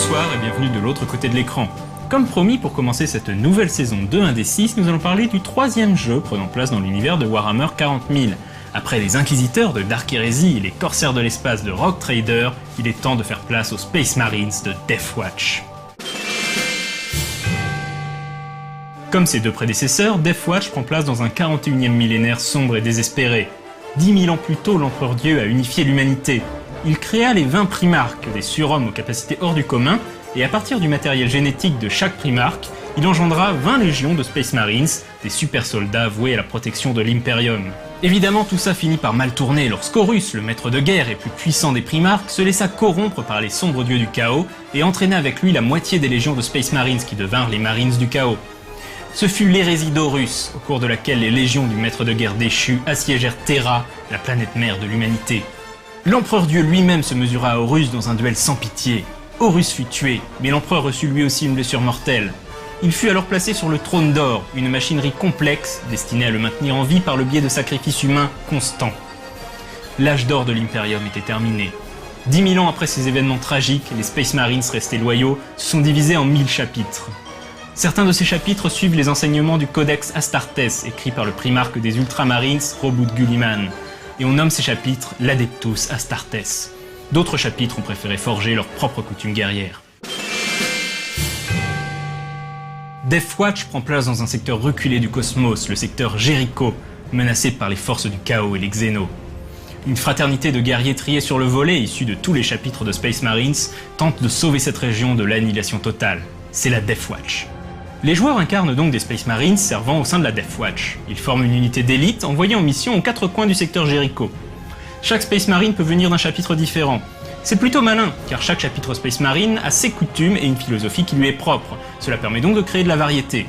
Bonsoir et bienvenue de l'autre côté de l'écran. Comme promis, pour commencer cette nouvelle saison de 1d6, nous allons parler du troisième jeu prenant place dans l'univers de Warhammer 40 000. Après les Inquisiteurs de Dark Heresy et les Corsaires de l'espace de Rogue Trader, il est temps de faire place aux Space Marines de Deathwatch. Comme ses deux prédécesseurs, Deathwatch prend place dans un 41e millénaire sombre et désespéré. 10 000 ans plus tôt, l'Empereur Dieu a unifié l'humanité. Il créa les 20 primarques, des surhommes aux capacités hors du commun, et à partir du matériel génétique de chaque primarque, il engendra 20 légions de Space Marines, des super soldats voués à la protection de l'Imperium. Évidemment, tout ça finit par mal tourner lorsqu'Horus, le maître de guerre et plus puissant des primarques, se laissa corrompre par les sombres dieux du chaos et entraîna avec lui la moitié des légions de Space Marines qui devinrent les Marines du chaos. Ce fut l'hérésie d'Horus, au cours de laquelle les légions du maître de guerre déchu assiégèrent Terra, la planète mère de l'humanité. L'Empereur Dieu lui-même se mesura à Horus dans un duel sans pitié. Horus fut tué, mais l'Empereur reçut lui aussi une blessure mortelle. Il fut alors placé sur le trône d'or, une machinerie complexe destinée à le maintenir en vie par le biais de sacrifices humains constants. L'âge d'or de l'Imperium était terminé. 10 000 ans après ces événements tragiques, les Space Marines restés loyaux se sont divisés en 1000 chapitres. Certains de ces chapitres suivent les enseignements du Codex Astartes, écrit par le primarque des Ultramarines, Roboute Guilliman, et on nomme ces chapitres l'Adeptus Astartes. D'autres chapitres ont préféré forger leurs propres coutumes guerrières. Deathwatch prend place dans un secteur reculé du cosmos, le secteur Jericho, menacé par les forces du chaos et les Xénos. Une fraternité de guerriers triés sur le volet, issus de tous les chapitres de Space Marines, tente de sauver cette région de l'annihilation totale. C'est la Deathwatch. Les joueurs incarnent donc des Space Marines servant au sein de la Deathwatch. Ils forment une unité d'élite envoyée en mission aux 4 coins du secteur Jericho. Chaque Space Marine peut venir d'un chapitre différent. C'est plutôt malin, car chaque chapitre Space Marine a ses coutumes et une philosophie qui lui est propre. Cela permet donc de créer de la variété.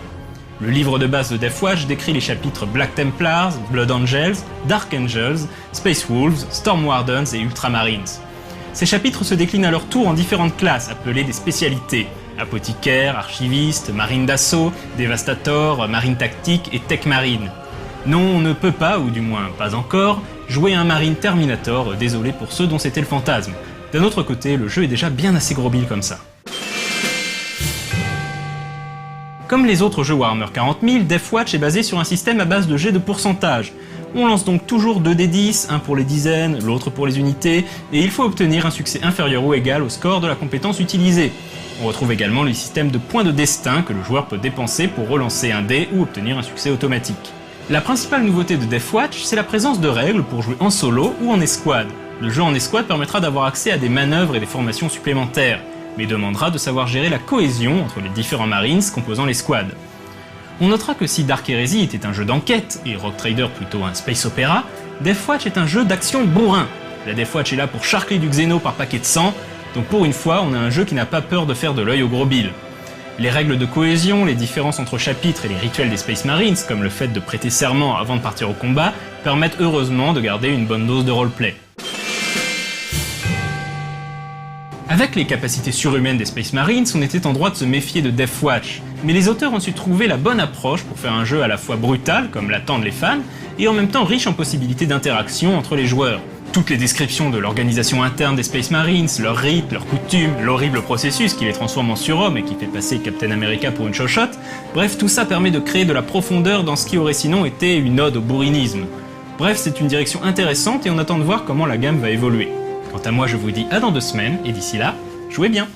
Le livre de base de Deathwatch décrit les chapitres Black Templars, Blood Angels, Dark Angels, Space Wolves, Storm Wardens et Ultramarines. Ces chapitres se déclinent à leur tour en différentes classes, appelées des spécialités. Apothicaire, archiviste, marine d'assaut, dévastator, marine tactique et tech marine. Non, on ne peut pas, ou du moins pas encore, jouer un marine Terminator, désolé pour ceux dont c'était le fantasme. D'un autre côté, le jeu est déjà bien assez gros-bille comme ça. Comme les autres jeux Warhammer 40 000, Deathwatch est basé sur un système à base de jets de pourcentage. On lance donc toujours 2d10, un pour les dizaines, l'autre pour les unités, et il faut obtenir un succès inférieur ou égal au score de la compétence utilisée. On retrouve également le système de points de destin que le joueur peut dépenser pour relancer un dé ou obtenir un succès automatique. La principale nouveauté de Deathwatch, c'est la présence de règles pour jouer en solo ou en escouade. Le jeu en escouade permettra d'avoir accès à des manœuvres et des formations supplémentaires, mais demandera de savoir gérer la cohésion entre les différents Marines composant l'escouade. On notera que si Dark Heresy était un jeu d'enquête et Rogue Trader plutôt un space opéra, Deathwatch est un jeu d'action bourrin. La Deathwatch est là pour charcler du Xéno par paquet de sang, donc pour une fois, on a un jeu qui n'a pas peur de faire de l'œil au gros bill. Les règles de cohésion, les différences entre chapitres et les rituels des Space Marines, comme le fait de prêter serment avant de partir au combat, permettent heureusement de garder une bonne dose de roleplay. Avec les capacités surhumaines des Space Marines, on était en droit de se méfier de Deathwatch, mais les auteurs ont su trouver la bonne approche pour faire un jeu à la fois brutal, comme l'attendent les fans, et en même temps riche en possibilités d'interaction entre les joueurs. Toutes les descriptions de l'organisation interne des Space Marines, leurs rites, leurs coutumes, l'horrible processus qui les transforme en surhommes et qui fait passer Captain America pour une chochotte, bref, tout ça permet de créer de la profondeur dans ce qui aurait sinon été une ode au bourrinisme. Bref, c'est une direction intéressante et on attend de voir comment la gamme va évoluer. Quant à moi, je vous dis à dans 2 semaines, et d'ici là, jouez bien!